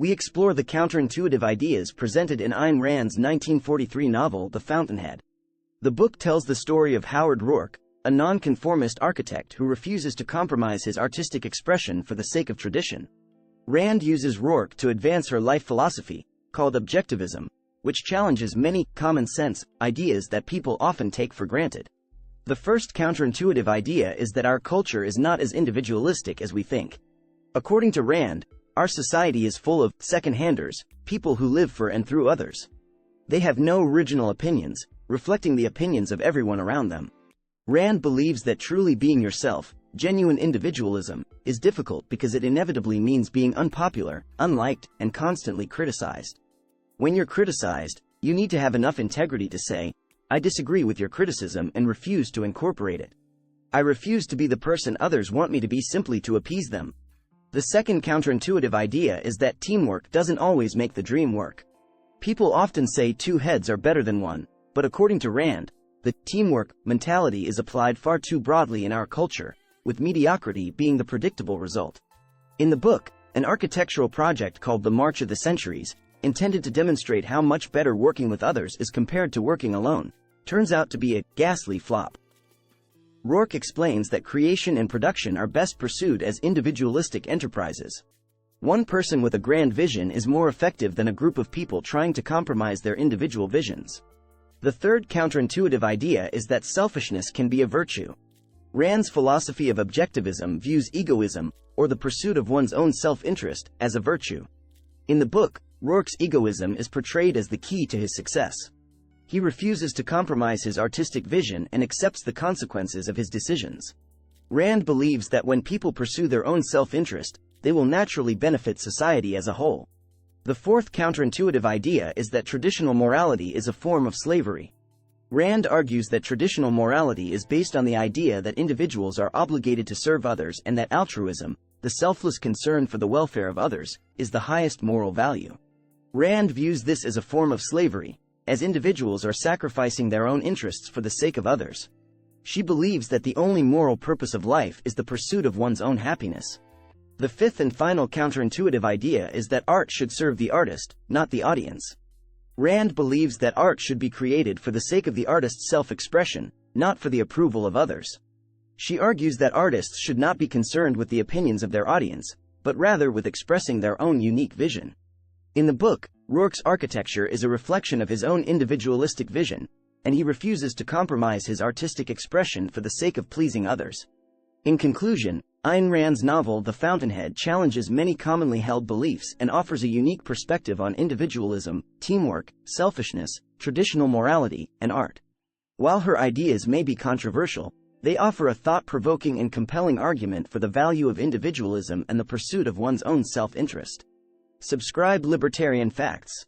we explore the counterintuitive ideas presented in Ayn Rand's 1943 novel The Fountainhead. The book tells the story of Howard Roark, a non-conformist architect who refuses to compromise his artistic expression for the sake of tradition. Rand uses Roark to advance her life philosophy, called Objectivism, which challenges many common-sense ideas that people often take for granted. The first counterintuitive idea is that our culture is not as individualistic as we think. According to Rand, our society is full of second-handers, people who live for and through others. They have no original opinions, reflecting the opinions of everyone around them. Rand believes that truly being yourself, genuine individualism, is difficult because it inevitably means being unpopular, unliked, and constantly criticized. When you're criticized, you need to have enough integrity to say, "I disagree with your criticism and refuse to incorporate it. I refuse to be the person others want me to be simply to appease them." The second counterintuitive idea is that teamwork doesn't always make the dream work. People often say two heads are better than one, but according to Rand, the teamwork mentality is applied far too broadly in our culture, with mediocrity being the predictable result. In the book, an architectural project called The March of the Centuries, intended to demonstrate how much better working with others is compared to working alone, turns out to be a ghastly flop. Roark explains that creation and production are best pursued as individualistic enterprises. One person with a grand vision is more effective than a group of people trying to compromise their individual visions. The third counterintuitive idea is that selfishness can be a virtue. Rand's philosophy of objectivism views egoism, or the pursuit of one's own self-interest, as a virtue. In the book, Roark's egoism is portrayed as the key to his success. He refuses to compromise his artistic vision and accepts the consequences of his decisions. Rand believes that when people pursue their own self-interest, they will naturally benefit society as a whole. The fourth counterintuitive idea is that traditional morality is a form of slavery. Rand argues that traditional morality is based on the idea that individuals are obligated to serve others and that altruism, the selfless concern for the welfare of others, is the highest moral value. Rand views this as a form of slavery, as individuals are sacrificing their own interests for the sake of others. She believes that the only moral purpose of life is the pursuit of one's own happiness. The fifth and final counterintuitive idea is that art should serve the artist, not the audience. Rand believes that art should be created for the sake of the artist's self-expression, not for the approval of others. She argues that artists should not be concerned with the opinions of their audience, but rather with expressing their own unique vision. In the book, Roark's architecture is a reflection of his own individualistic vision, and he refuses to compromise his artistic expression for the sake of pleasing others. In conclusion, Ayn Rand's novel The Fountainhead challenges many commonly held beliefs and offers a unique perspective on individualism, teamwork, selfishness, traditional morality, and art. While her ideas may be controversial, they offer a thought-provoking and compelling argument for the value of individualism and the pursuit of one's own self-interest. Subscribe Libertarian Facts.